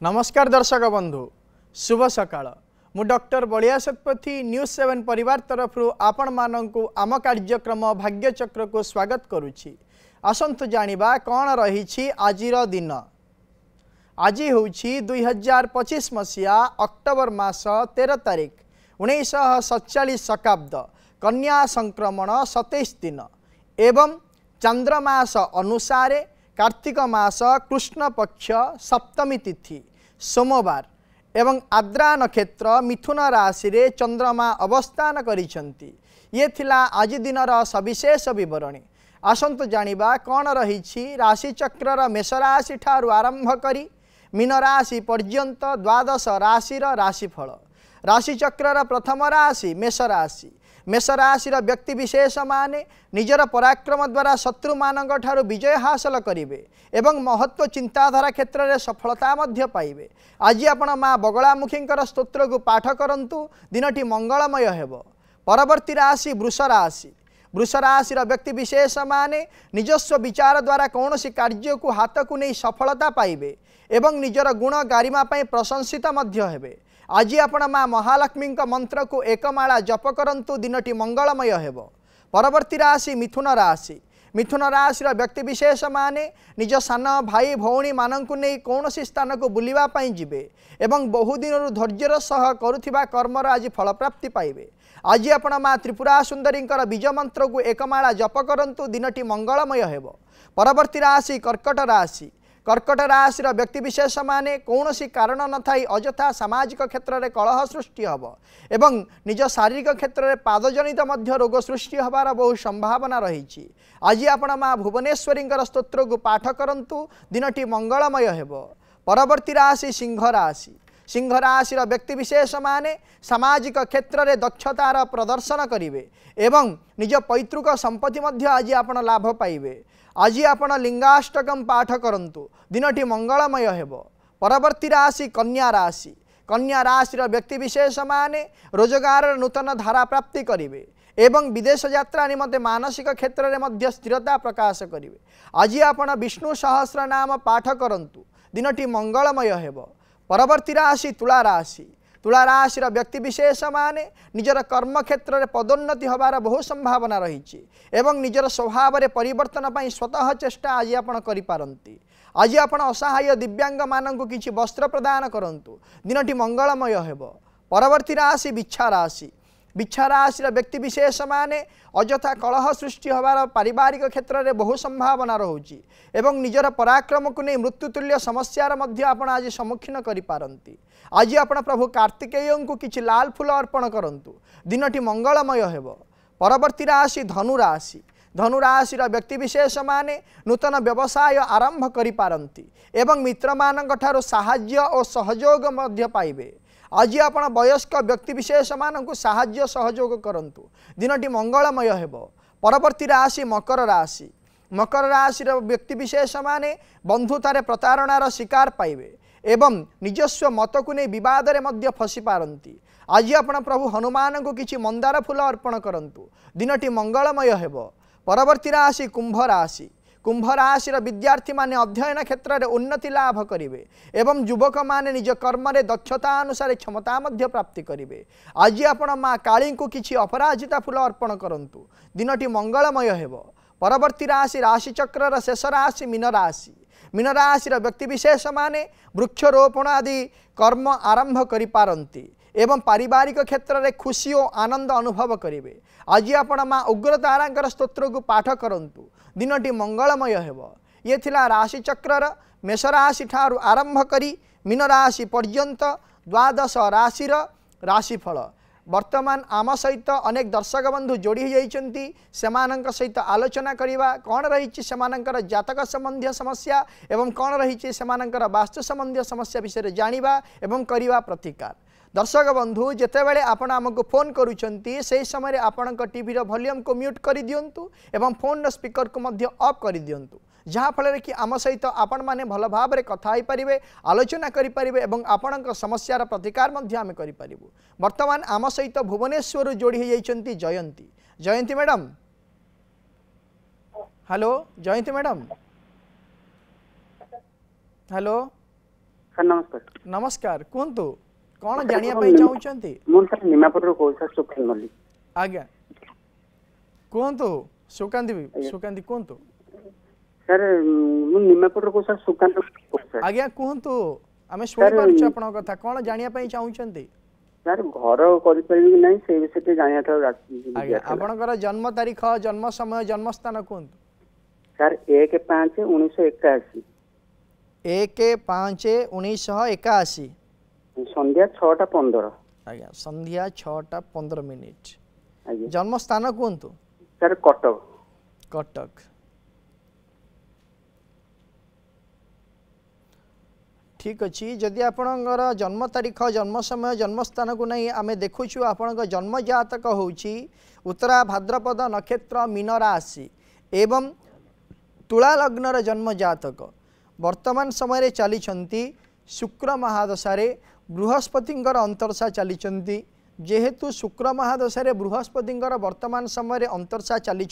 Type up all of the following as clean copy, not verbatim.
नमस्कार दर्शक बंधु शुभ सकाळ मु डॉक्टर बलिया शतपथी न्यूज 7 परिवार तरफ आपण मानक आम कार्यक्रम भाग्यचक्र को स्वागत करुछि। आसंतु जानिबा कौन रही आजिर दिन। आज हूँ 2025 मसीहा अक्टोबर मास 13 तारिख 1947 शकाब्द कन्या संक्रमण 27 दिन एवं चंद्रमास अनुसार कार्तिक मास कृष्ण पक्ष सप्तमी तिथि सोमवार एवं आद्रा नक्षत्र मिथुन राशि रे चंद्रमा अवस्थान करिसंती। ये थिला आज दिनर सविशेष विवरणी। आसंतु जानिबा कौन रही राशि चक्रर मेष राशि ठारू आरंभ करी मीन राशि पर्यंत द्वादश राशि राशिफल। राशि चक्रर प्रथम राशि मेष राशि। मेष राशि व्यक्ति विशेष माने निजर पराक्रम द्वारा शत्रु मानक ठारू विजय हासिल करिवे एवं महत्व चिंताधारा क्षेत्र में सफलता मध्य पाइबे। आज आपण माँ बगलामुखींकर स्तोत्र को पाठ करंतु दिनटी मंगलमय हेबो। परवर्ती राशि वृष राशि। वृष राशि व्यक्ति विशेष माने निजस्व विचार द्वारा कौन सी कार्य को हाथ को नहीं सफलता पाइबे एवं निजर गुण गारिमा पाई प्रशंसित मध्य हेबे। आज आपण माँ महालक्ष्मी मंत्र को एकमाला जप करंतु दिनटी मंगलमय हेबो। परवर्ती राशि मिथुन राशि। मिथुन राशि व्यक्ति विशेष माने निज सान भाई भौणी मानंकु नहीं कौन सी स्थान को बुलिबा पाई जिबे एवं बहुदिन धैर्यर सह करुथिबा कर्मर आज फल प्राप्ति पाइबे। आज आपण माँ त्रिपुरा सुंदरी बीज मंत्र को एकमाला जप करंतु दिनटी मंगलमय हेबो। परवर्ती राशि कर्कट राशि। कर्कट राशि व्यक्ति विशेष माने कौन सी कारण न थाई अजथा सामाजिक क्षेत्र में कलह सृष्टि हब एवं निज शारीरिक क्षेत्र में पादजनित मध्य रोग सृष्टि हबार बहु संभावना रही। आज आपण माँ भुवनेश्वरी स्तोत्र को पाठ करंतु दिनटी मंगलमय हेबो। परवर्ती राशि सिंह राशि। सिंह राशि व्यक्ति विशेष माने सामाजिक क्षेत्र में दक्षतार प्रदर्शन करिवे एवं निज पैतृक संपत्ति मध्य आज आपण लाभ पाइबे। आज आपण लिंगाष्टकम पाठ करंतु दिनटी मंगलमय हेबो। परवर्ती राशि कन्या राशि। कन्या राशि व्यक्ति विशेष माने रोजगार नूतन धारा प्राप्ति करिवे एवं विदेश यात्रा निमंते मानसिक क्षेत्र में मध्य स्थिरता प्रकाश करिवे। आज आपण विष्णु सहस्र नाम पाठ करंतु दिनटी मंगलमय हेबो। परवर्ती राशि तुला राशि। तुला राशि व्यक्ति विशेष माने निजर कर्म क्षेत्र में पदोन्नति हबार बहु संभावना रही एवं निजर स्वभाव में परिवर्तन पाई स्वतः चेष्टा आज आपण करिपारंती। आज आपण असहाय दिव्यांग मानक किछि वस्त्र प्रदान करंतु दिनटी मंगलमय हेबो। परवर्ती राशि बिच्छा राशि। बिच्छा राशि व्यक्ति विशेष माने अजथा कलह सृष्टि हबार पारिवारिक क्षेत्र में बहु संभावना रहुची एवं निजर पराक्रम को नहीं मृत्युतुल्य समस्यार मध्य आपण आज सम्मुखीन करिपारंती। आज आपण प्रभु कार्तिकेय को किछि लाल फूल अर्पण करंतु दिनटी मंगलमय हेबो। परवर्ती राशि धनु राशि। धनु राशि व्यक्ति विशेष माने नूतन व्यवसाय आरंभ करिपारंती एवं मित्र मानक ठारो साहाय्य और सहयोग मध्य पाइबे। आज आपण वयस्क व्यक्ति विशेष मानक साहाय्य सहयोग करंतु दिनटी मंगलमय हेबो। परवर्ती राशि मकर राशि। मकर राशि व्यक्ति विशेष माने बंधुतारे प्रतारणार शिकार पाइबे एवं निजस्व मत को नहीं विवाद रे मध्य फसी पारंती। आज आपण प्रभु हनुमान को किछि मंदार फूल अर्पण करंतु दिनटी मंगलमय हेबो। परवर्ती राशि कुंभ राशि। कुंभ राशि विद्यार्थी माने अध्ययन क्षेत्र में उन्नति लाभ करिवे एवं युवक माने निज कर्म रे दक्षता अनुसार क्षमता मध्य प्राप्ति करिवे। आज आपण माँ काली को किछि अपराजिता फूल अर्पण करंतु दिनटी मंगलमय हेबो। परवर्ती राशि राशि चक्रर शेष राशि मीन राशि। मीन राशि व्यक्ति विशेष माने वृक्षरोपण आदि कर्म आरंभ करिपारंती एवं पारिवारिक क्षेत्र में खुशी और आनंद अनुभव करिवे। आज आपण माँ उग्रतारा स्तोत्र को पाठ करंतु दिनटी मंगलमय हेबो। ये थिला राशि चक्रर मेष राशि ठारू आरंभ करी मीन राशि पर्यंत द्वादश राशिर राशिफल। वर्तमान आम सहित अनेक दर्शक बंधु जोड़ी जाइछंती सेमानंक सहित आलोचना करिवा कौन रही सेमानंकर जातक संबंधी समस्या एवं कौन रही सेमानंकर वास्तु संबंधी समस्या विषय जानिबा एवं करिवा प्रतिकार। दर्शक बंधु जेतेबेले आपण आमको फोन करूछंती से समय आपण टीवी रो वॉल्यूम को म्यूट कर दियंतु एवं फोन रो स्पीकर को मध्य ऑफ कर दियंतु जहाँ फल कि आम सहित आपण माने भल भाव में कथा हो पारे आलोचना करें और आपण समस्यार प्रतिकार आम करूँ। वर्तमान आम सहित भुवनेश्वर जोड़ी होती जयंती। जयंती मैडम हेलो। जयंती मैडम हेलो सर नमस्कार। नमस्कार कहतु कौन जानिया चाहूँगी मुझे सर निमापुर कौन सर सुखान मल्लिक आज्ञा कहतु सुकांति सुकांति कहतु सर मु निमापुर को सर सुखान आज्ञा कहतु आम शुणी पार्छ आपन कथा कौन जानिया चाहूँगी सर घर कर पारि कि नहीं से विषय जानिया था आज्ञा आपनकर जन्म तारीख जन्म समय जन्म स्थान कहतु सर 1/5/1981 1/5/1981 संध्या 6:15 आज्ञा संध्या 6:15 आज्ञा जन्म स्थान कहतु सर कटक कटक ठीक अच्छी जदि आपणकर जन्म तारीख जन्म समय जन्म स्थान को नहीं आम देखुचु आपण जन्म जातक होची उत्तरा भाद्रपद नक्षत्र मीन राशि एवं तुला लग्नर जन्म जातक वर्तमान समय चली शुक्र महादशारे बृहस्पतिंकर अंतरसा चली जेहेतु शुक्र महादशारे बृहस्पतिंकर वर्तमान समय अंतरसा चली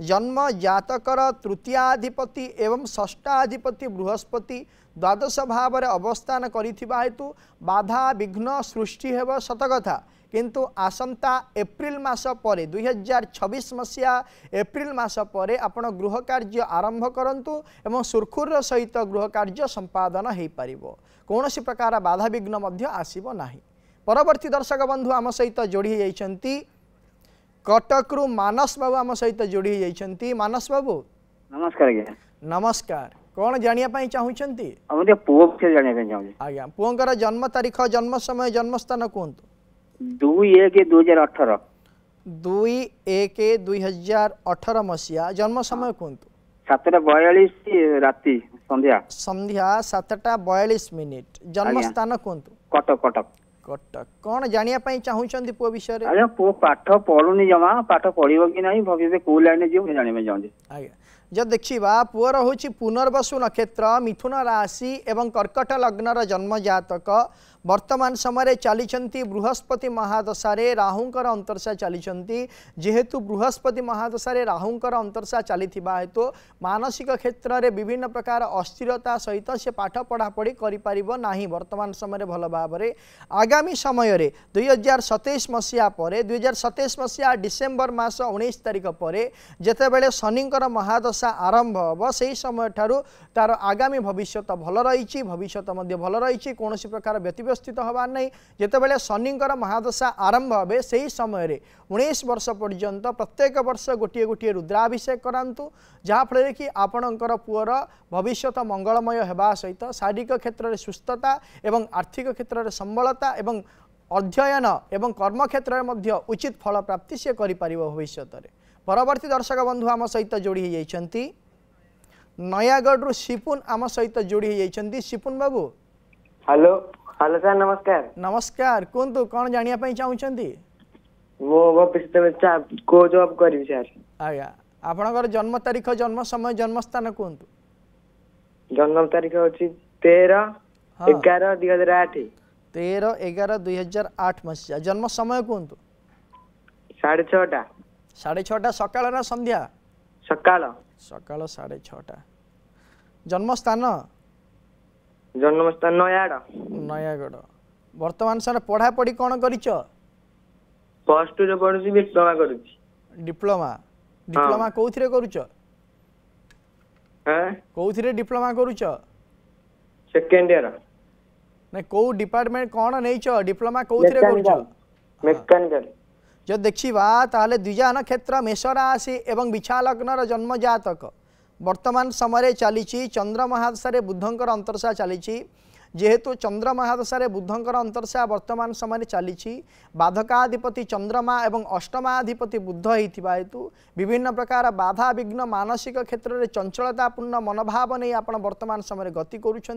जन्म जातकर तृतीयाधिपति एवं षष्ठाधिपति बृहस्पति द्वादश भाव अवस्थान करिथिबा हेतु बाधा विघ्न सृष्टि हेब सतकथा किंतु आसंता एप्रिल मास पर 2026 मसीहा एप्रिल मास पर आपण गृह कार्य आरंभ करंतु एवं सुरखुर सहित गृह कार्य संपादन हो पार कौन प्रकार बाधा विघ्न मध्य आसीबो नाही। परवर्ती दर्शक बंधु आम सहित जोड़ी जाइछंती कटकरू मानस बाबू आम सहित जोड़ी जाइछंती। मानस बाबू नमस्कार आज्ञा नमस्कार कौन जानिया पई चाहुचंती हमदे पुओ के जानिया पई चाहू आज्ञा पुओंकर जन्म तारीख जन्म समय जन्म स्थान कहतु 2/1/2018 2/1/2018 मसीहा जन्म समय कहतु 7:42 राति संध्या संध्या 7:42 जन्म स्थान कहतु कटक कटक कटक कौन जानिया पई चाहुचंती पुओ विषय रे अरे पुओ पाठ पढुनी जमा पाठ पढिबो कि नाही भविष्य को लाइन जीव जानिबे चाहूँ आज्ञा जब देखा पुअर हूँ पुनर्वसु नक्षत्र मिथुन राशि एवं कर्कट लग्नर जन्म जातक वर्तमान समय चली बृहस्पति महादशारे राहुंकर अंतरसा चली जेहेतु बृहस्पति महादशारे राहुंकर अंतरसा चली हेतु मानसिक क्षेत्र में विभिन्न प्रकार अस्थिरता सहित से पाठ पढ़ापढ़ी करें वर्तमान समय भल भाव में आगामी समय 2027 मसीहा पर 2027 मसीहा डिसेम्बर मास 19 तारिख पर जितेबले शनिंकर महादशा आरंभ हम से समय ठारू तार आगामी भविष्य भल रही भविष्य भल रही कौन प्रकार व्यतिव्यस्थित हबार नहीं जितेबले शनिंकर महादशा आरंभ हे से समय 19 वर्ष पर्यंत प्रत्येक वर्ष गोटे गोटे रुद्राभिषेक करांतु जहाँफल कि आपणकर पुअर भविष्य मंगलमय होगा सहित शारीरिक क्षेत्र में सुस्थता एवं आर्थिक क्षेत्र में संबलता एवं अध्ययन एवं कर्म क्षेत्र में उचित फल प्राप्ति से कर भविष्य में। परवर्ती दर्शक बंधु आम सहित जोड़ी जाइछंती नयागढ़ शिपुन आम सहित जोड़ी जाइछंती। शिपुन बाबू हेलो हेलो सर नमस्कार नमस्कार कहतु कौन जानिया पई चाहुचंती मो भविष्य में को जॉब करी सर आज्ञा आपनकर जन्म तारीख जन्म समय जन्म स्थान कहतु जन्म तारीख होची 13/11/2008 13/11/2008 मसीहा जन्म समय कहतु 6:30 6:30 सकाळ ना संध्या सकाळ सकाळ 6:30 जन्म स्थान नयागढ़ वर्तमान समय पढ़ा पढ़ी कौन करिच प्लस 2 रे पढुची डिप्लोमा करूची डिप्लोमा डिप्लोमा कोउथिरे करूच हैं कोउथिरे डिप्लोमा करूच सेकंड ईयर नै को डिपार्टमेंट कौन नैच डिप्लोमा कोउथिरे करूच मैकेनिकल जो देखिबा ताले द्विजा नक्षत्र मेष राशि एवं बिछा लग्नर जन्म जातक वर्तमान समय चली चंद्र महादशारे बुधंकर अंतरसा चली जेहेतु चंद्र महादशारे बुधंकर अंतरसा वर्तमान समय चली बाधकाधिपति चंद्रमा एवं अष्टमाधिपति बुध होता हेतु विभिन्न प्रकार बाधा विघ्न मानसिक क्षेत्र में चंचलतापूर्ण मनोभाव नहीं आप वर्तमान समय गति करुँच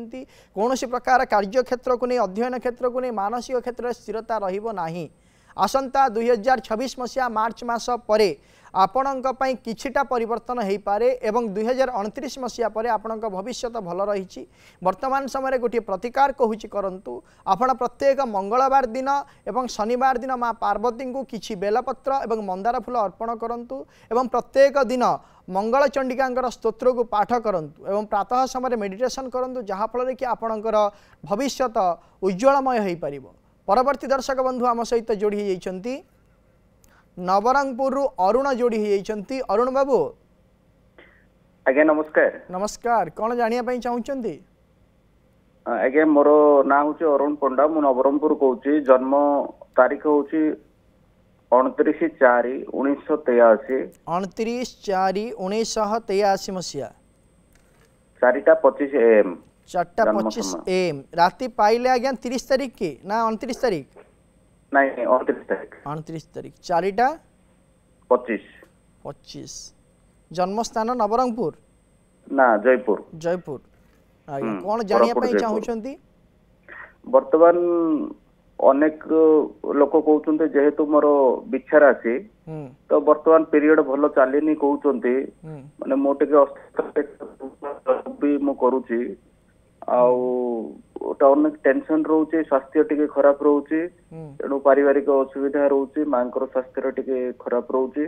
कौन प्रकार कार्य क्षेत्र को नहीं अध्ययन क्षेत्र को नहीं मानसिक क्षेत्र में स्थिरता रही आसंता 2026 मसीहा मार्च मास पर आपणक पई किछिटा परिवर्तन हो पारे एवं 2029 मसीहा पर आपणक भविष्य भल रही वर्तमान समय गोटे प्रतिकार कहूँ करंतु आपण प्रत्येक मंगलवार दिन एवं शनिवार दिन माँ पार्वती को किछि बेलपत्र एवं मंदार फूल अर्पण करंतु एवं प्रत्येक दिन मंगल चंडिका स्तोत्र को पाठ करंतु एवं प्रातः समय मेडिटेशन करंतु जहाँफल कि आपणकर भविष्य उज्ज्वलमय हो पार। परवर्ती दर्शक बंधु आम सहित जोड़ी होती नवरंगपुर अरुण जोड़ी होती। अरुण बाबू आज्ञा नमस्कार। नमस्कार, कौन जानिया चाहूँगी? आज्ञा मोर ना हूँ अरुण पंडा, मु नवरंगपुर कहूँ। जन्म तारीख हूँ 29/4/1983। 29/4/1983 मसीहा 4:25 AM। 4:25 AM राति पाइले आज्ञा 30 तारीख की ना 29 तारीख? नहीं 29 तारीख। 29 तारीख 4:25 जन्म स्थान नवरंगपुर ना जयपुर। जयपुर आज्ञा कौन जानिया चाहूँगी? वर्तमान अनेक लोक कहते जेहेतु मोर बिछा राशि तो वर्तमान पीरियड भल चलनी कहते माने मोटे भी मु करूची अनेक टेंशन रोचे, स्वास्थ्य टिके खराब रोचे, तेणु पारिवारिक असुविधा रोचे, मांकर स्वास्थ्य टिके खराब रोचे,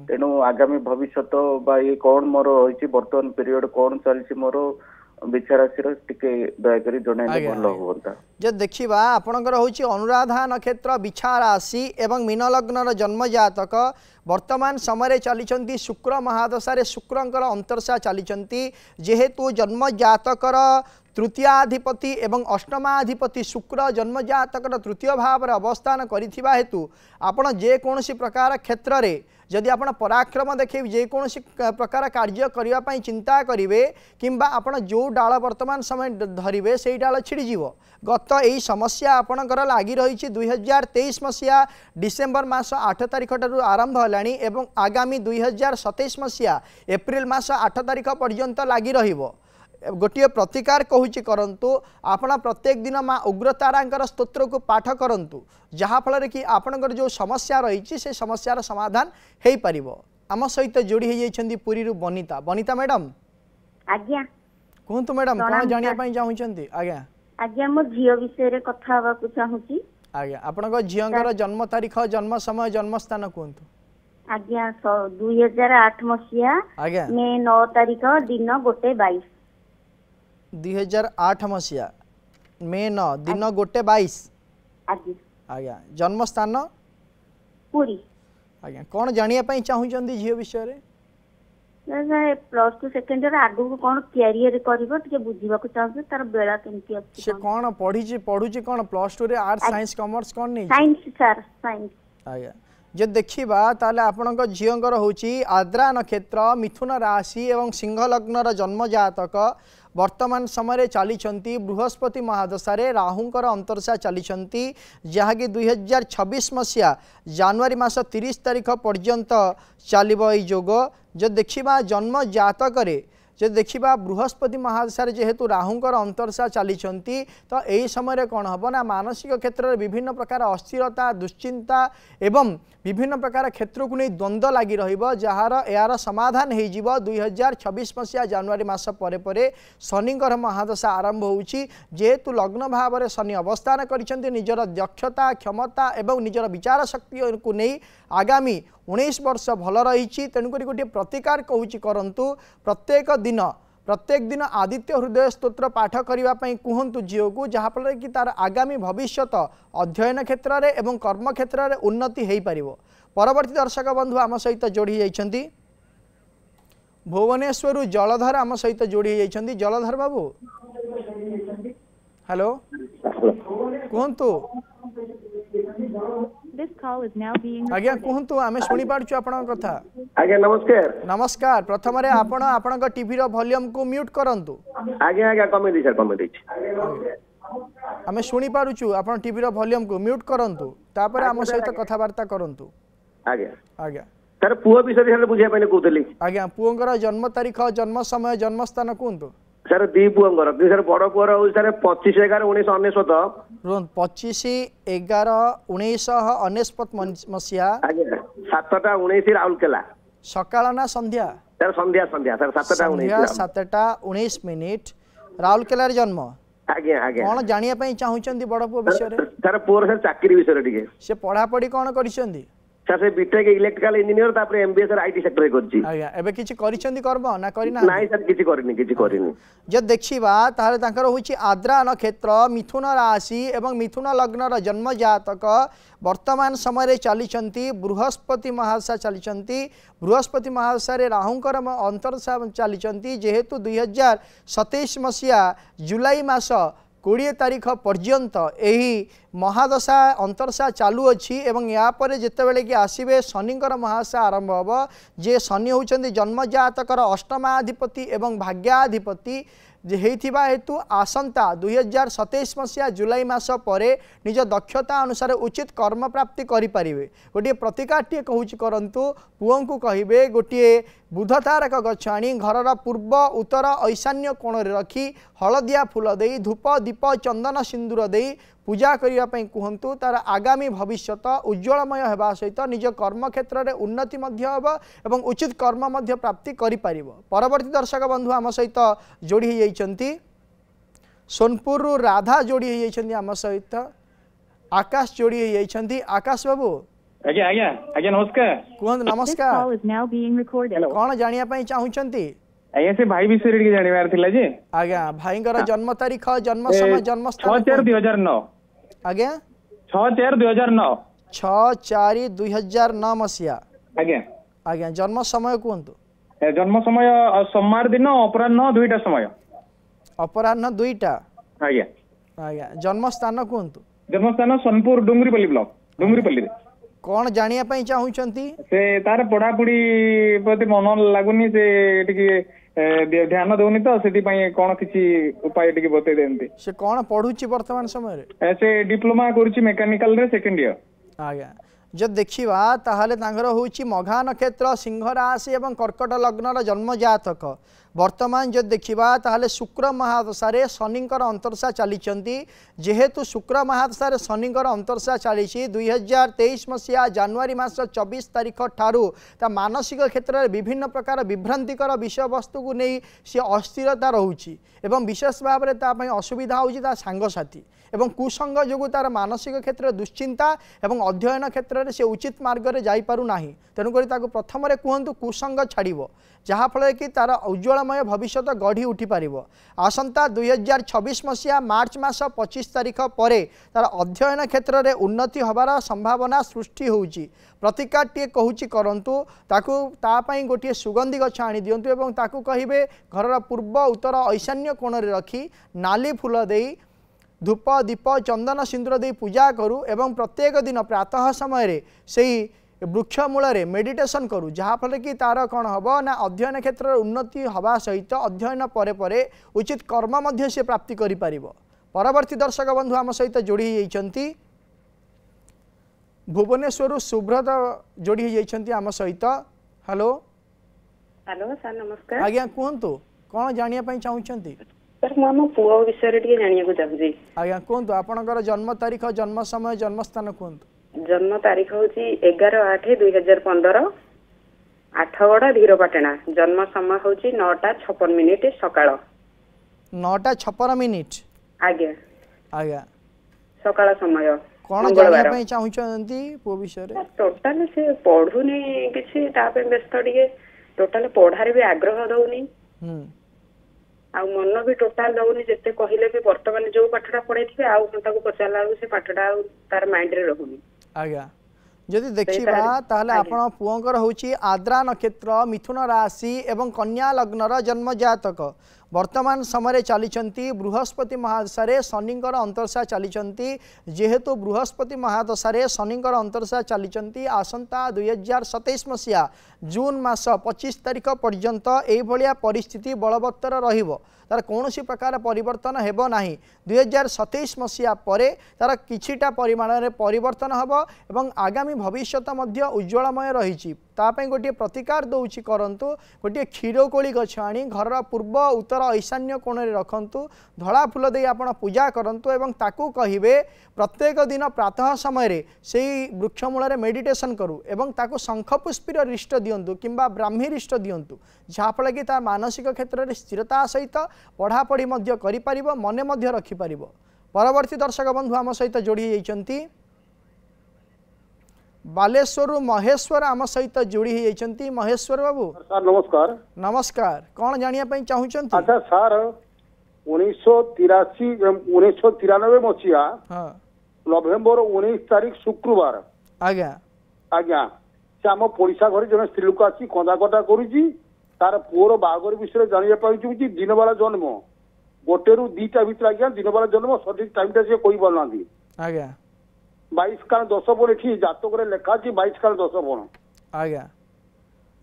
तेणु आगामी भविष्य बा ये कौन मोर होइची वर्तमान पीरियड कौन चलची मोर दयाकोरी जणाइले भल होता। जे देखिबा आपनकर होची अनुराधा नक्षत्र बिछा राशि एवं मीन लग्नर जन्म जातक वर्तमान समय चली शुक्र महादशा शुक्रंकर अंतरशा चली जेहेतु जन्म जातकर तृतीयाधिपति एवं अष्टमाधिपति शुक्र जन्म जातकर तृतीय भाव अवस्थान करिथिबा हेतु आपण जे कोनोसी प्रकार क्षेत्र में जदि आपण पराक्रम देखे जेकोसी प्रकार कार्य करने चिंता करेंगे किंबा आपण जो डाल वर्तमान समय धरवे से डाल छिड़ीज गत यही समस्या आपणकर लगी रही 2023 मसीहा डिसेम्बर मास 8 तारिख ठारू आरंभ है एवं आगामी 2027 मसीहा एप्रिल मास 8 तारिख पर्यंत लगी रहिबो। गोटे प्रतिकार कहूँ करंतु आपण प्रत्येक दिन माँ उग्रतारा स्तोत्र को पाठ करंतु जहाँफल कि आपणकर जो समस्या रही से समस्यार समाधान हो पार। आम सहित जोड़ी होती पुरी बनिता। बनिता मैडम आज्ञा कहतु मैडम कौन जानापी चाहूँगी? आज्ञा आज्ञा मो झियो विषय कथा हवा चाहूँगी। आज्ञा आपण झीर जन्म तारीख जन्म समय जन्म स्थान कहतु? आज्ञा 2008 मसीहा आज्ञा मे 9 तारिख दिन 1:22। 2008 मसीहा मे 9 दिन 1:22। आज्ञा जन्म स्थान पुरी। आज्ञा कौन जानापी चाहूँगी झील विषय? प्लस 2 सेकेंड इयर आगु को कौन कैरियर करबो टिके बुझिबा को चाहबे तार बेला केमती अछि? से कौन पढ़ुची कौन प्लस 2 रे आर्ट्स साइंस कॉमर्स कौन नहीं? Science sir science. आज्ञा जे देखिबा ताले आपनक झींकर होची आद्रा नक्षत्र मिथुन राशि एवं सिंह लग्नर जन्म जातक वर्तमान समय चली बृहस्पति महादशा राहुंकर अंतरशा चली जहाँकि 2026 मसीहा जनवरी मास 30 तारिख पर्यंत चलिबो ई जोग। जो देखिबा जन्म जातक जे देखिबा बृहस्पति महादशा जेहेतु राहुंकर अंतरशा चली तो यही समय कौन हम ना मानसिक क्षेत्र में विभिन्न प्रकार अस्थिरता दुश्चिंता एवं विभिन्न प्रकार क्षेत्र को नहीं द्वंद्व लगी जार यार समाधान हो 2026 मसीहा जनवरी मास परे शनिकर महादशा आरंभ होची जेहेतु लग्न भाव में शनि अवस्थान कर निजर दक्षता क्षमता एवं निजर विचार शक्ति को नहीं आगामी 19 वर्ष भल रही। तेणुक गोटे प्रतिकार कहूँ करंतु प्रत्येक दिन आदित्य हृदय स्तोत्र पाठ करने कहतु झील को जहाँफल कि तार आगामी भविष्य अध्ययन क्षेत्र में एवं कर्म क्षेत्र में उन्नति हो पार। परवर्ती दर्शक बंधु आम सहित जोड़ी जाइछन्ति भुवनेश्वर जलधर आम सहित जोड़ी जाइछन्ति। जलधर बाबू हेलो कहतु? आज्ञा कहतु आमे सुनी पारछु आपन कथा। आज्ञा नमस्कार। नमस्कार। प्रथम रे आपण आपन टीवी रो वॉल्यूम को म्यूट करंतु। आज्ञा आज्ञा कमे दी सर कमे दी। आमे सुनी पारछु आपन टीवी रो वॉल्यूम को म्यूट करंतु तापर आम सहित कथा वार्ता करंतु। आज्ञा आज्ञा सर पुओ विषय रे बुझिया पने कहतली। आज्ञा पुओंकर जन्म तारीख जन्म समय जन्म स्थान कहतु? सर दी पुओंकर सर बड़ पुओर हो सर 25/11/1999 25/11/1999 मसीहा। आज्ञा 7टा 19 राउरकेला सकाळ ना संध्या सर संध्या संध्या सर 7:19 7टा 19 मिनिट राउरकेला रे जन्म आज्ञा आज्ञा कौन जानिया पई चाहुचंदी बड़ पुओ विषय रे सर पुअर सर चाकरी विषय टिके से पढ़ा पढ़ी कौन करिसंदी सर से बीटेक इलेक्ट्रिकल इंजीनियर तापर एमबीए सर आईटी सेक्टर रे करछि आज्ञा एबे किछि करिसंदी कर्म ना करिना नाही सर किछि करिनी जब देखिबा ताहले तांकर होछि आद्रा नक्षत्र मिथुन राशि एवं मिथुन लग्नर जन्म जातक वर्तमान समय चलीचंती बृहस्पति महादशा चलीचंती बृहस्पति महादशा रे राहुंकर अंतरदशा चलीचंती जेहेतु 2027 मसीहा जुलाई मास 20 तारीख पर्यंत यही महादशा अंतरदशा चालू अच्छी एवं या पर जितेबले कि आसवे शनिकर महादशा आरंभ हम जे शनि होउचंदी जन्म जातकर अष्टमाधिपति एवं भाग्याधिपति होइथिबा हेतु आसंता 2027 मसीहा जुलाई मास परे निज दक्षता अनुसार उचित कर्म प्राप्ति करि परिबे गोटे प्रतिकाटी कहूची करंतु पुओं को कहिबे गोटे बुध तारक गछ आनी घरर पूर्व उत्तर ईशान्य कोण रे रखी हलदिया फूल देई धूप दीप चंदन सिंदूर देई पूजा करने कहतु तार आगामी भविष्यत उज्जवलमय होगा सहित निज कर्म क्षेत्र में उन्नति एवं उचित कर्म प्राप्ति करि परिबो। परवर्ती दर्शक बंधु आम सहित जोड़ी होती सोनपुर राधा जोड़ी होती आम सहित आकाश जोड़ी होती आकाश बाबू आज्ञा आज्ञा आज्ञा नमस्कार कहतु नमस्कार कौन जानिया चाहूँगी आज्ञा से भाई विषय रे जानिबार थिला जे आज्ञा भाईंकर जन्म तारीख जन्म समय जन्म स्थान 6/4/2009 आज्ञा 6/4/2009 6/4/2009 मसीहा आज्ञा आज्ञा जन्म समय कहतु जन्म समय सोमवार दिन अपराह्न 2टा समय अपराह्न 2टा आज्ञा आज्ञा जन्म स्थान कहतु जन्म स्थान सोनपुर डुंगरीपल्ली ब्लॉक डुंगरीपल्ली रे कौन जानिया पई चाहूचंती से तार पढ़ापढ़ी प्रति मन लागुनी से टिके ध्यान दउनी तो सेति पई कोन किछि उपाय टिके बते देंती से कौन पढुची वर्तमान समय रे से डिप्लोमा करूची मेकानिकल रे सेकंड ईयर आज्ञा जब देखिबा ताहले तांगर होउची मघा नक्षत्र सिंह राशि एवं कर्कट लग्नर जन्म जातक वर्तमान जब देखिबा ताहले शुक्र महादशा रे शनिकर अंतरदशा चलीचंती जेहेतु शुक्र महादशा रे शनिकर अंतरदशा चलीची 2023 मसीहा जनवरी मास 24 तारीख ठारू ता मानसिक क्षेत्र में विभिन्न प्रकार विभ्रांतिकर विषय वस्तु को नहीं सी अस्थिरता रोची एवं विशेष भाव में ता असुविधा होची ता सांगसाथी एवं कुसंग जो तार मानसिक क्षेत्र दुश्चिंता एवं अध्ययन क्षेत्र में से उचित मार्ग में जापारू ना तेणुक प्रथम कहतु कुसंग छाड़ जहाँफल कि तार उज्जवलमय भविष्य गढ़ी उठी पार आसंता 2026 मसीहा मार्च मास 25 तारीख पर तार अध्ययन क्षेत्र में उन्नति होबार संभावना सृष्टि होउची प्रतिकाटे कहूची करंतु ताकू गोटे सुगंधि गछ आनी दियंतु एवं ताकू कहिबे घरर पूर्व उत्तर ईशान्य कोण रे रखी नाली फूल देई धूप दीप चंदन सिंदूर दे पूजा करू एवं प्रत्येक दिन प्रातः समय से वृक्ष मूल मेडिटेशन करू जहाँफल कि तार कौन हम ना अध्ययन क्षेत्र उन्नति हवा सहित अध्ययन परे परे उचित कर्म मध्य से प्राप्ति करि परिबो। परवर्ती दर्शक बंधु आम सहित जोड़ी होती भुवनेश्वर सुब्रत जोड़ी होती आम सहित हेलो हेलो सर नमस्कार आज्ञा कहतु कौन जानिया चाहूँगी सर मु आम पुओ विषय टिके जानिया चाहूँगी आज्ञा कहतु आपणकर जन्म तारीख जन्म समय जन्म स्थान कहतु जन्म तारीख हूँ 11/8/2015 आठगड़ धीरपाटना जन्म समय हूँ 9:56 सकाळ 9:56 आज्ञा आज्ञा सकाळ समय कौन जानिया चाहूँगी पुओ विषय टोटाल से पढ़ुनी किसी व्यस्त टिके टोटाल पढ़ारे भी आग्रह दौनी आ मन भी टोटाल दौनी जिते कहले भी वर्तमान जो पाठटा पढ़े आउ पचारा से पाठटा तार माइंड रे रहुनी आज्ञा जदि देखिबा ताहले आपण पुओंकर होची आद्रा नक्षत्र मिथुन राशि एवं कन्या लग्नर जन्म जातक वर्तमान समय चलीचंती बृहस्पति महादशा रे शनिकर अंतरदशा चलीचंती जेहेतु बृहस्पति महादशा रे शनिकर अंतरदशा चलीचंती आसंता 2027 मसीहा जून मास 25 तारीख पर्यंत एई भलिया परिस्थिति बलवत्तर रहिबो तार कौन सी प्रकार परिवर्तन हेबो नाही 2027 मसीहा परे तार किछिटा परिमाण रे परिवर्तन हबो एवं आगामी भविष्यत मध्य उज्जवलमय रहिछि तापाई गोटे प्रतिकार दौची करंतु गोटे क्षीरकोली गछ आनी घर पूर्व उत्तर ईशान्य कोण रे रखंतु धला फूल दे आपण पूजा करंतु एवं ताकू कहिबे प्रत्येक दिन प्रातः समय रे सेही वृक्ष मूल रे मेडिटेशन करू एवं ताकू शंख पुष्पीर रिष्ट दियंतु किंबा ब्राह्मी रिष्ट दियंतु जहाँफल कि तार मानसिक क्षेत्र में स्थिरता सहित पढ़ापढ़ी मध्य करि परिबो मने मध्य रखि परिबो। परवर्ती दर्शक बंधु आम सहित जोड़ी होइचंती बालेश्वर महेश्वर आम सहित जोड़ी होइचंती। महेश्वर बाबू सर नमस्कार। नमस्कार कौन जानिया पई चाहुचंती? अच्छा सर 1983 1993 मसीहा नवेम्बर 19 तारीख शुक्रवार आज्ञा आज्ञा से आम पड़िशा घर जन स्त्री लोक आसी कंदाकटा करुची तार पुअर बाहागर विषय जानिया पाई चाहूँगी दिन बेला जन्म गोटे रु 2टा भीतर आज्ञा दिन बेला जन्म सठिक टाइमटा से कहि पारनांती आज्ञा 22 काल 10 बण एठी जातक लेखा अछि 22 काल 10 बण आज्ञा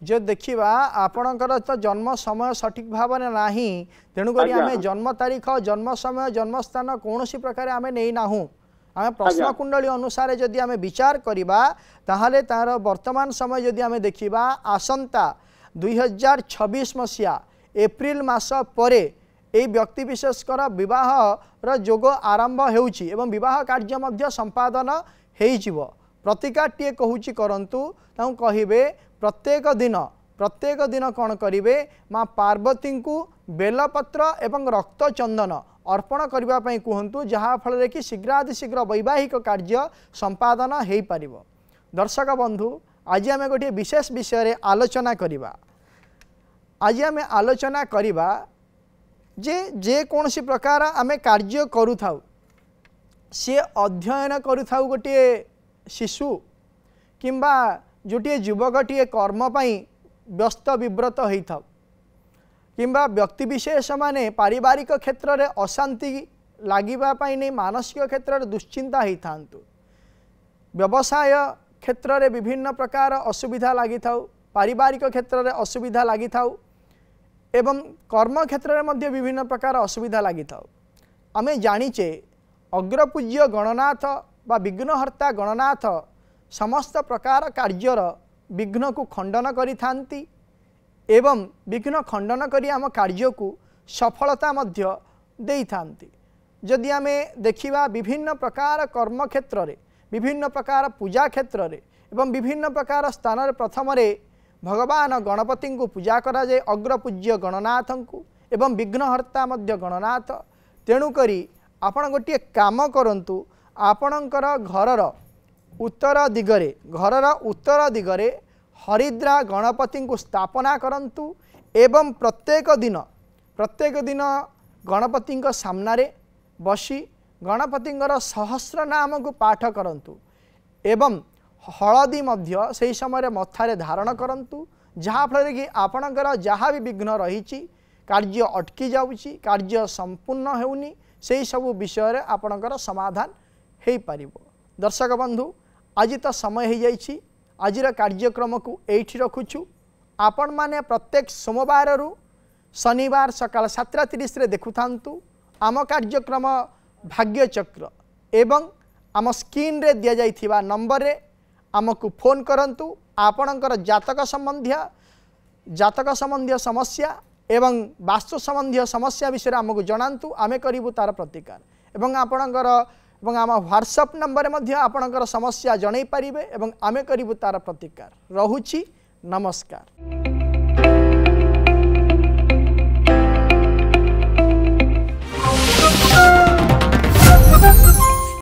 जो देखिबा आपणकर तो जन्म समय सठिक भाव में नाही तेणुक आम जन्म तारीख जन्म समय जन्म स्थान कौन प्रकार आम नहीं नाहू आम प्रश्न कुंडली अनुसार जदि आम विचार करिबा ताहाले तार वर्तमान समय जदि आम देखिबा आसंता 2026 मसीहा एप्रिल मास परे ए व्यक्ति विशेषकर विवाह र जोग आरंभ हेउची एवं विवाह कार्य मध्य संपादन हेइजिवो। प्रतिकार टिए कहूची करंतु ताऊ कहिबे प्रत्येक दिन कौन करिवे माँ पार्वती को बेलपत्र एवं रक्त चंदन अर्पण करबा पई कहंतु जहाँ फल कि शीघ्रातिशीघ्र वैवाहिक कार्य संपादन हेइ पारिबो। दर्शक बंधु आज आम गोटे विशेष विषय रे आलोचना करिबा। आज आम आलोचना करिबा जे कौन सी प्रकार आम कार्य करुथाउ सी अध्ययन करुथाउ गोटे शिशु किंबा जोटे युवकटीए कर्म पाई व्यस्त विव्रत होता किंबा व्यक्ति विशेष माने पारिवारिक क्षेत्र में अशांति लगे नहीं मानसिक क्षेत्र में दुश्चिंता होता व्यवसाय क्षेत्र में विभिन्न प्रकार असुविधा लगी था पारिवारिक क्षेत्र में असुविधा लगी था एवं कर्म क्षेत्र में विभिन्न प्रकार असुविधा लगी था। आम जानीचे अग्रपूज्य गणनाथ बा विघ्नहर्ता गणनाथ समस्त प्रकार कार्यर विघ्न को खंडन करिथांती एवं विघ्न खंडन करी आम कार्य को सफलता मध्य देइथांती। जदि आम देखिबा विभिन्न प्रकार कर्म क्षेत्र रे विभिन्न प्रकार पूजा क्षेत्र रे एवं विभिन्न प्रकार स्थान रे प्रथम रे भगवान गणपति को पूजा करा जाए अग्रपूज्य गणनाथ को एवं विघ्नहर्ता मध्य गणनाथ। तेणुकरी आपण गोटे काम करंतु आपणकर घरर उत्तर दिगरे हरिद्रा गणपति को स्थापना करंतु एवं प्रत्येक दिन गणपति सामने बसी गणपति सहस्र नाम को पाठ करंतु एवं हलदी मध्य से समय मथारे धारण करंतु जहाँ फल कि आपणकर जहाँ भी विघ्न रही कार्य अटकी जाउची कार्य संपूर्ण हेउनी से सबु विषय आपणकर समाधान हो पार। दर्शक बंधु आज तो समय हो जाइए आजिर कार्यक्रम को एठी रखुछु। आपण माने प्रत्येक सोमवार रु शनिवार सकाल 7:30 रे देखुथांतु आम कार्यक्रम भाग्यचक्र एवं आम स्क्रीन रे दिया जाइथिबा नंबर रे आमको फोन करंतु आपणकर जातक संबंधी समस्या एवं वास्तु संबंधी समस्या विषय आमको जनांतु आमे करिबु तार प्रतिकार एवं आपणकर एवं आम व्हाट्सएप नंबर मध्य आपणकर समस्या जणै पारिबे एवं आमे करिबु तार प्रतिकार। रहुछि नमस्कार।